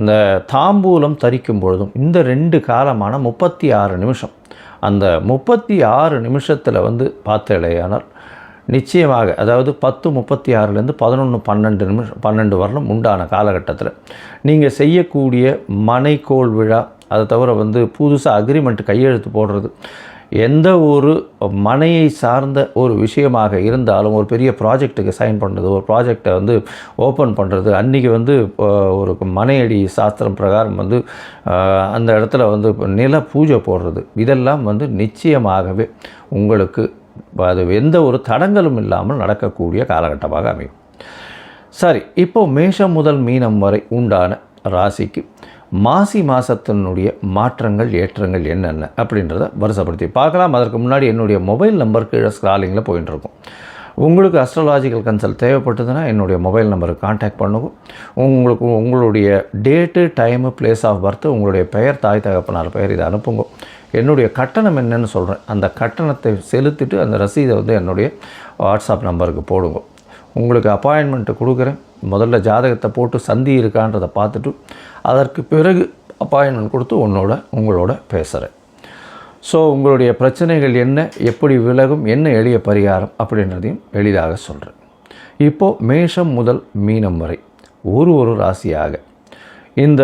இந்த தாம்பூலம் தரிக்கும் பொழுதும் இந்த 2 காலமான 36 நிமிஷம். அந்த 36 நிமிஷத்தில் பார்த்தேலையானால் நிச்சயமாக, அதாவது 10:36 11:12 வரலும் உண்டான காலகட்டத்தில் நீங்கள் செய்யக்கூடிய மனைக்கோள் விழா, அதை தவிர புதுசாக அக்ரிமெண்ட் கையெழுத்து போடுறது, எந்த ஒரு மனையை சார்ந்த ஒரு விஷயமாக இருந்தாலும், ஒரு பெரிய ப்ராஜெக்ட்டுக்கு சைன் பண்ணுறது, ஒரு ப்ராஜெக்டை ஓப்பன் பண்ணுறது, அன்றைக்கி ஒரு மனையடி சாஸ்திரம் பிரகாரம் அந்த இடத்துல நில பூஜை போடுறது, இதெல்லாம் நிச்சயமாகவே உங்களுக்கு அது எந்த ஒரு தடங்களும் இல்லாமல் நடக்கக்கூடிய காலகட்டமாக அமையும். சரி, இப்போது மேஷம் முதல் மீனம் வரை உண்டான ராசிக்கு மாசி மாதத்தினுடைய மாற்றங்கள் ஏற்றங்கள் என்னென்ன அப்படின்றத வரிசைப்படுத்தி பார்க்கலாம். அதற்கு முன்னாடி என்னுடைய மொபைல் நம்பர் கீழே ஸ்க்ராலிங்கில் போயிட்டுருக்கும். உங்களுக்கு அஸ்ட்ராலாஜிக்கல் கன்சல்ட் தேவைப்பட்டதுன்னா என்னுடைய மொபைல் நம்பருக்கு கான்டாக்ட் பண்ணுவோம். உங்களுக்கு உங்களுடைய date, time, place of birth, உங்களுடைய பெயர், தாய் தகப்பனார் பெயர், இதை அனுப்புங்க. என்னுடைய கட்டணம் என்னென்னு சொல்கிறேன். அந்த கட்டணத்தை செலுத்திட்டு அந்த ரசீதை என்னுடைய வாட்ஸ்அப் நம்பருக்கு போடுங்க. உங்களுக்கு அப்பாயின்மெண்ட்டு கொடுக்குறேன். முதல்ல ஜாதகத்தை போட்டு சந்தி இருக்கான்றதை பார்த்துட்டு அதற்கு பிறகு அப்பாயின்மெண்ட் கொடுத்து உங்களோட பேசுகிறேன். ஸோ உங்களுடைய பிரச்சனைகள் என்ன, எப்படி விலகும், என்ன எளிய பரிகாரம் அப்படின்றதையும் எளிதாக சொல்கிறேன். இப்போது மேஷம் முதல் மீனம் வரை ஒரு ராசியாக இந்த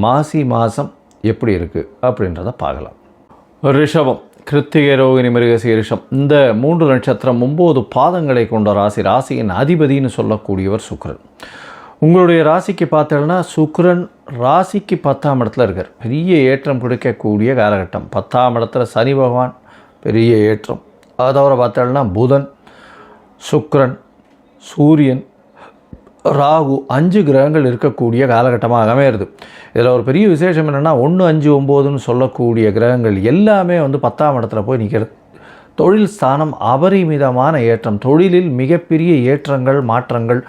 மாசி மாதம் எப்படி இருக்குது அப்படின்றத பார்க்கலாம். ரிஷபம், கிருத்திகை, ரோகிணி, மிருகசீரிஷம், இந்த 3 நட்சத்திரம் 9 பாதங்களை கொண்ட ராசி. ராசியின் அதிபதினு சொல்லக்கூடியவர் சுக்கிரன். உங்களுடைய ராசிக்கு பார்த்தோன்னா சுக்கிரன் ராசிக்கு 10ஆம் இடத்துல இருக்கார். பெரிய ஏற்றம் கிடைக்கக்கூடிய காலகட்டம். 10ஆம் இடத்துல சனி பகவான், பெரிய ஏற்றம். அதை தவிர பார்த்தோன்னா புதன், சுக்கிரன், சூரியன், ராகு, 5 கிரகங்கள் இருக்கக்கூடிய காலகட்டமாக அமையிறது. இதில் ஒரு பெரிய விசேஷம் என்னென்னா 1, 5, 9ன்னு சொல்லக்கூடிய கிரகங்கள் எல்லாமே 10ஆம் இடத்துல போய் நிற்கிறது. தொழில் ஸ்தானம் அபரிமிதமான ஏற்றம், தொழிலில் மிகப்பெரிய ஏற்றங்கள், மாற்றங்கள்,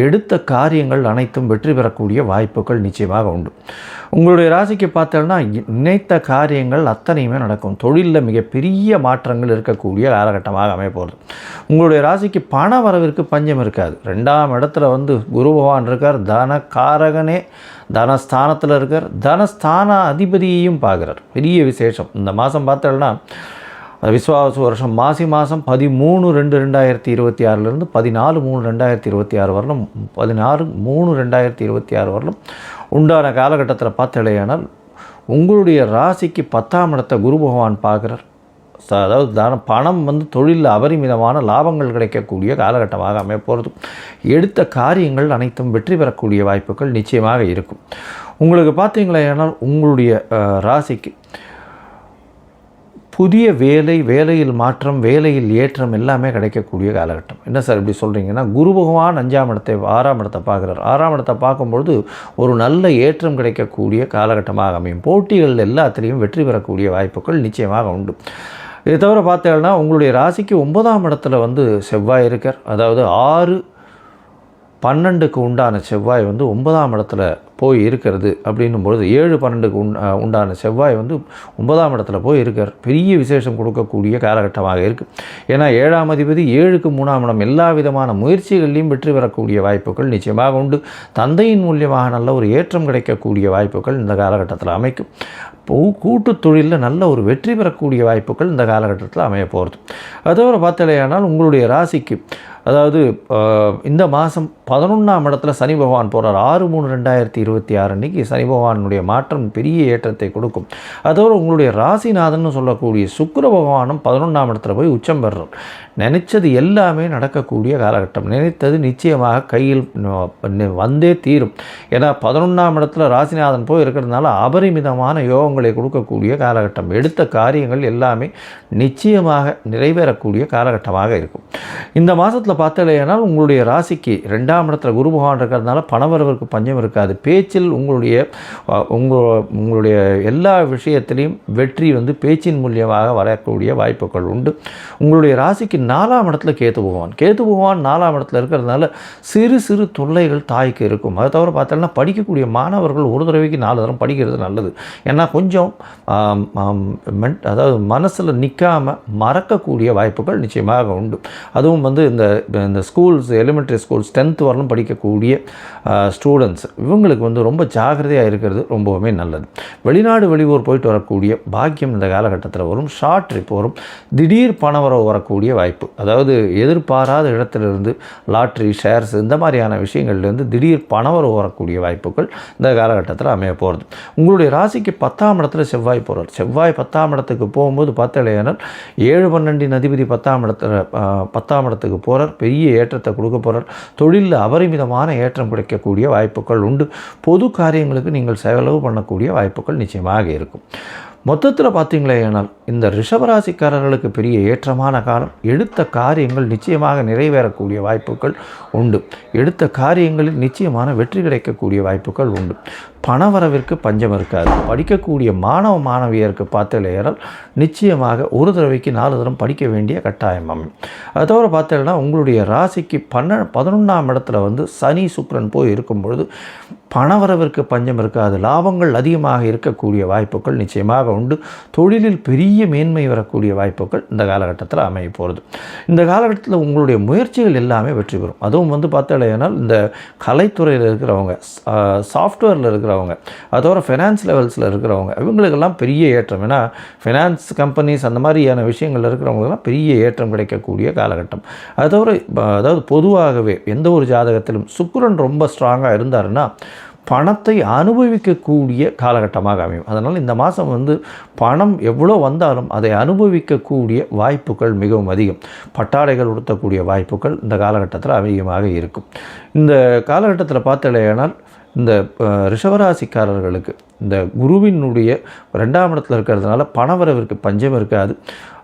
எடுத்த காரியங்கள் அனைத்தும் வெற்றி பெறக்கூடிய வாய்ப்புகள் நிச்சயமாக உண்டு. உங்களுடைய ராசிக்கு பார்த்தோன்னா நினைத்த காரியங்கள் அத்தனையுமே நடக்கும். தொழிலில் மிகப்பெரிய மாற்றங்கள் இருக்கக்கூடிய காலகட்டமாக அமையப்போகிறது. உங்களுடைய ராசிக்கு பண வரவிற்கு பஞ்சம் இருக்காது. 2ஆம் இடத்துல குரு பகவான் இருக்கார். தனக்காரகனே தனஸ்தானத்தில் இருக்கார். தனஸ்தான அதிபதியையும் பார்க்குறார். பெரிய விசேஷம். இந்த மாதம் பார்த்தோன்னா விஸ்வாவசு வருஷம் மாசி மாதம் 13/2/2026 14/3/2026 வரலும் 16/3/2026 வரலும் உண்டான காலகட்டத்தில் பார்த்தலையானால் உங்களுடைய ராசிக்கு 10ஆம் இடத்தை குரு பகவான் பார்க்குறார். அதாவது பணம் தொழிலில் அபரிமிதமான லாபங்கள் கிடைக்கக்கூடிய காலகட்டமாக அமையப்போகிறது. எடுத்த காரியங்கள் அனைத்தும் வெற்றி பெறக்கூடிய வாய்ப்புகள் நிச்சயமாக இருக்கும். உங்களுக்கு பார்த்தீங்களேனால் உங்களுடைய ராசிக்கு புதிய வேலையில் மாற்றம், வேலையில் ஏற்றம் எல்லாமே கிடைக்கக்கூடிய காலகட்டம். என்ன சார் இப்படி சொல்கிறீங்கன்னா, குரு பகவான் 6ஆம் இடத்தை பார்க்குறார். 6ஆம் இடத்தை பார்க்கும்பொழுது ஒரு நல்ல ஏற்றம் கிடைக்கக்கூடிய காலகட்டமாக அமையும். போட்டிகள் எல்லாத்துலேயும் வெற்றி பெறக்கூடிய வாய்ப்புகள் நிச்சயமாக உண்டு. இதை தவிர பார்த்தீங்கன்னா உங்களுடைய ராசிக்கு 9ஆம் இடத்துல செவ்வாய் இருக்கார். அதாவது 6/12க்கு உண்டான செவ்வாய் 9ஆம் இடத்துல போய் இருக்கிறது. அப்படின்னும்பொழுது 7/12க்கு உண்டான செவ்வாய் 9ஆம் இடத்துல போய் இருக்கார். பெரிய விசேஷம் கொடுக்கக்கூடிய காலகட்டமாக இருக்குது. ஏன்னா 7ஆம் அதிபதி 7க்கு 3ஆம் இடம். எல்லா விதமான முயற்சிகள்லையும் வெற்றி பெறக்கூடிய வாய்ப்புகள் நிச்சயமாக உண்டு. தந்தையின் மூலியமாக நல்ல ஒரு ஏற்றம் கிடைக்கக்கூடிய வாய்ப்புகள் இந்த காலகட்டத்தில் அமைக்கும். கூட்டு தொழிலில் நல்ல ஒரு வெற்றி பெறக்கூடிய வாய்ப்புகள் இந்த காலகட்டத்தில் அமைய போகிறது. அதோடு பார்த்தாலேயானால் உங்களுடைய ராசிக்கு அதாவது இந்த மாதம் 11ஆம் இடத்துல சனி பகவான் போகிறார். 6/3/2026 அன்றைக்கி சனி பகவானுடைய மாற்றம் பெரிய ஏற்றத்தை கொடுக்கும். அதோடு உங்களுடைய ராசிநாதன் சொல்லக்கூடிய சுக்கிர பகவானும் 11ஆம் இடத்துல போய் உச்சம் பெறுறார். நினைச்சது எல்லாமே நடக்கக்கூடிய காலகட்டம். நினைத்தது நிச்சயமாக கையில் வந்தே தீரும். ஏன்னா 11ஆம் இடத்துல ராசிநாதன் போய் இருக்கிறதுனால அபரிமிதமான யோகங்களை கொடுக்கக்கூடிய காலகட்டம். எடுத்த காரியங்கள் எல்லாமே நிச்சயமாக நிறைவேறக்கூடிய காலகட்டமாக இருக்கும். இந்த மாதத்தில் பார்த்தாலேனால் உங்களுடைய ராசிக்கு 2ஆம் இடத்துல குரு பகவான் இருக்கிறதுனால பணவரவிற்கு பஞ்சம் இருக்காது. பேச்சில் உங்களுடைய எல்லா விஷயத்திலையும் வெற்றி பேச்சின் மூலியமாக வரக்கூடிய வாய்ப்புகள் உண்டு. உங்களுடைய ராசிக்கு 4ஆம் இடத்துல கேது பகவான் 4ஆம் இடத்துல இருக்கிறதுனால சிறு சிறு தொல்லைகள் தாய்க்கு இருக்கும். அதை தவிர பார்த்தோம்னா படிக்கக்கூடிய மாணவர்கள் ஒரு தடவைக்கு 4 தரம் படிக்கிறது நல்லது. ஏன்னா கொஞ்சம் அதாவது மனசில் நிற்காமல் மறக்கக்கூடிய வாய்ப்புகள் நிச்சயமாக உண்டு. அதுவும் இந்த ஸ்கூல்ஸ், எலிமெண்ட்ரி ஸ்கூல்ஸ் 10th வரலும் படிக்கக்கூடிய ஸ்டூடெண்ட்ஸ் இவங்களுக்கு ரொம்ப ஜாகிரதையாக இருக்கிறது ரொம்பவுமே நல்லது. வெளிநாடு வெளியூர் போயிட்டு வரக்கூடிய பாக்கியம் இந்த காலகட்டத்தில் வரும். ஷார்ட் ட்ரிப் வரும். திடீர் பணவரவு வரக்கூடிய வாய்ப்பு. அதாவது எதிர்பாராத இடத்திலிருந்து லாட்ரி, ஷேர்ஸ் இந்த மாதிரியான விஷயங்கள்லேருந்து திடீர் பணவரவு வரக்கூடிய வாய்ப்புகள் இந்த காலகட்டத்தில் அமைய போகிறது. உங்களுடைய ராசிக்கு 10ஆம் இடத்துல செவ்வாய் போகிறார். செவ்வாய் 10ஆம் இடத்துக்கு போகும்போது பார்த்தாலேயானால் 7/12 அதிபதி 10ஆம் இடத்துக்கு போகிறார். பெரிய ஏற்றத்தை கொடுக்க போகிறார். தொழிலில் அபரிமிதமான ஏற்றம் கிடைக்கக்கூடிய வாய்ப்புகள் உண்டு. பொது காரியங்களுக்கு நீங்கள் செலவு பண்ணக்கூடிய வாய்ப்புகள் நிச்சயமாக இருக்கும். மொத்தத்தில் பார்த்தீங்களேனால் இந்த ரிஷபராசிக்காரர்களுக்கு பெரிய ஏற்றமான காலம். எடுத்த காரியங்கள் நிச்சயமாக நிறைவேறக்கூடிய வாய்ப்புகள் உண்டு. எடுத்த காரியங்களில் நிச்சயமான வெற்றி கிடைக்கக்கூடிய வாய்ப்புகள் உண்டு. பணவரவிற்கு பஞ்சம் இருக்காது. படிக்கக்கூடிய மாணவியருக்கு பார்த்தாலேயானால் நிச்சயமாக ஒரு தடவைக்கு 4 தரம் படிக்க வேண்டிய கட்டாயம் அமையும். அதை தவிர பார்த்தீங்கன்னா உங்களுடைய ராசிக்கு 11ஆம் இடத்துல சனி சுக்கிரன் போய் இருக்கும் பொழுது பணவரவிற்கு பஞ்சம் இருக்காது. லாபங்கள் அதிகமாக இருக்கக்கூடிய வாய்ப்புகள் நிச்சயமாக உண்டு. தொழிலில் பெரிய மேன்மை வரக்கூடிய வாய்ப்புகள் இந்த காலகட்டத்தில் அமைய போகிறது. இந்த காலகட்டத்தில் உங்களுடைய முயற்சிகள் எல்லாமே வெற்றி பெறும். அதுவும் பார்த்தாலேயானால் இந்த கலைத்துறையில் இருக்கிறவங்க, சாஃப்ட்வேரில் இருக்கிறவங்க, அதோட ஃபைனான்ஸ் லெவல்ஸில் இருக்கிறவங்க இவங்களுக்கெல்லாம் பெரிய ஏற்றம். ஏன்னா ஃபைனான்ஸ் கம்பெனிஸ் அந்த மாதிரியான விஷயங்கள் இருக்கிறவங்களுக்கெல்லாம் பெரிய ஏற்றம் கிடைக்கக்கூடிய காலகட்டம். அதாவது பொதுவாகவே எந்த ஒரு ஜாதகத்திலும் சுக்கிரன் ரொம்ப ஸ்ட்ராங்காக இருந்தாருன்னா பணத்தை அனுபவிக்கக்கூடிய காலகட்டமாக அமையும். அதனால் இந்த மாதம் பணம் எவ்வளோ வந்தாலும் அதை அனுபவிக்கக்கூடிய வாய்ப்புகள் மிகவும் அதிகம். பட்டாடைகள் உடுத்தக்கூடிய வாய்ப்புகள் இந்த காலகட்டத்தில் அதிகமாக இருக்கும். இந்த காலகட்டத்தில் பார்த்தாலேயானால் இந்த ரிஷபராசிக்காரர்களுக்கு இந்த குருவினுடைய 2ஆம் இடத்துல இருக்கிறதுனால பணவரவிற்கு பஞ்சம் இருக்காது.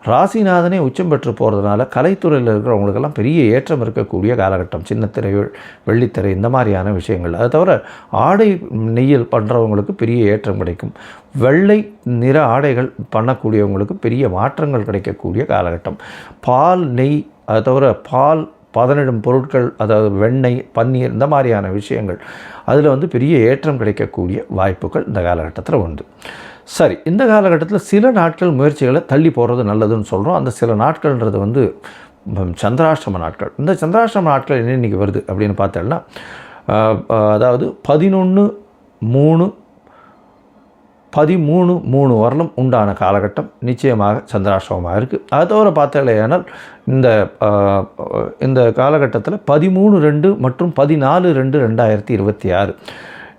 ராசிநாதனே உச்சம் பெற்று போகிறதுனால கலைத்துறையில் இருக்கிறவங்களுக்கெல்லாம் பெரிய ஏற்றம் இருக்கக்கூடிய காலகட்டம். சின்னத்திரை, வெள்ளித்திரை இந்த மாதிரியான விஷயங்கள். அதை தவிர ஆடை நெய்யல் பண்ணுறவங்களுக்கு பெரிய ஏற்றம் கிடைக்கும். வெள்ளை நிற ஆடைகள் பண்ணக்கூடியவங்களுக்கு பெரிய மாற்றங்கள் கிடைக்கக்கூடிய காலகட்டம். பால், நெய், அதை தவிர பால் பதனிடும் பொருட்கள், அதாவது வெண்ணெய், பன்னீர் இந்த மாதிரியான விஷயங்கள் அதில் பெரிய ஏற்றம் கிடைக்கக்கூடிய வாய்ப்புகள் இந்த காலகட்டத்தில் உண்டு. சரி, இந்த காலகட்டத்தில் சில நாட்கள் முயற்சிகளை தள்ளி போகிறது நல்லதுன்னு சொல்கிறோம். அந்த சில நாட்கள்ன்றது சந்திராஷ்டம நாட்கள். இந்த சந்திராஷ்டம நாட்கள் என்ன இன்றைக்கி வருது அப்படின்னு பார்த்தோம்னா அதாவது 11/3 வரலும் உண்டான காலகட்டம் நிச்சயமாக சந்திராஷ்டமமாக இருக்குது. அதை தவிர பார்த்தாலேயானால் இந்த காலகட்டத்தில் 13/2 மற்றும் 14/2/2026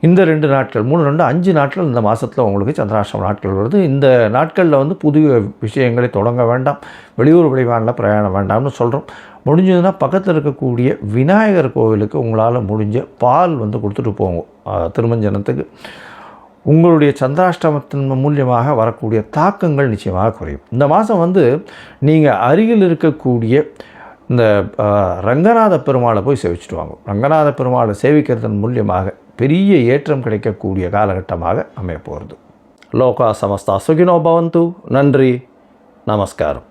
இந்த 2 நாட்கள் 3-2-5 நாட்கள் இந்த மாதத்தில் உங்களுக்கு சந்திராஷ்டம நாட்கள் வருது. இந்த நாட்களில் புதிய விஷயங்களை தொடங்க வேண்டாம். வெளியூர் வெளிமாநில பிரயாணம் வேண்டாம்னு சொல்கிறோம். முடிஞ்சதுன்னா பக்கத்தில் இருக்கக்கூடிய விநாயகர் கோவிலுக்கு உங்களால் முடிஞ்ச பால் கொடுத்துட்டு போங்க திருமஞ்சனத்துக்கு. உங்களுடைய சந்திராஷ்டமத்தின் மூலியமாக வரக்கூடிய தாக்கங்கள் நிச்சயமாக குறையும். இந்த மாதம் நீங்கள் அருகில் இருக்கக்கூடிய இந்த ரங்கநாத பெருமாளை போய் சேவிச்சுட்டு வாங்க. ரங்கநாத பெருமாளை சேவிக்கிறதன் மூலியமாக பெரிய ஏற்றம் கிடைக்கக்கூடிய காலகட்டமாக அமைய போகிறது. லோகா சமஸ்தா சுகினோ பவந்து. நன்றி, நமஸ்காரம்.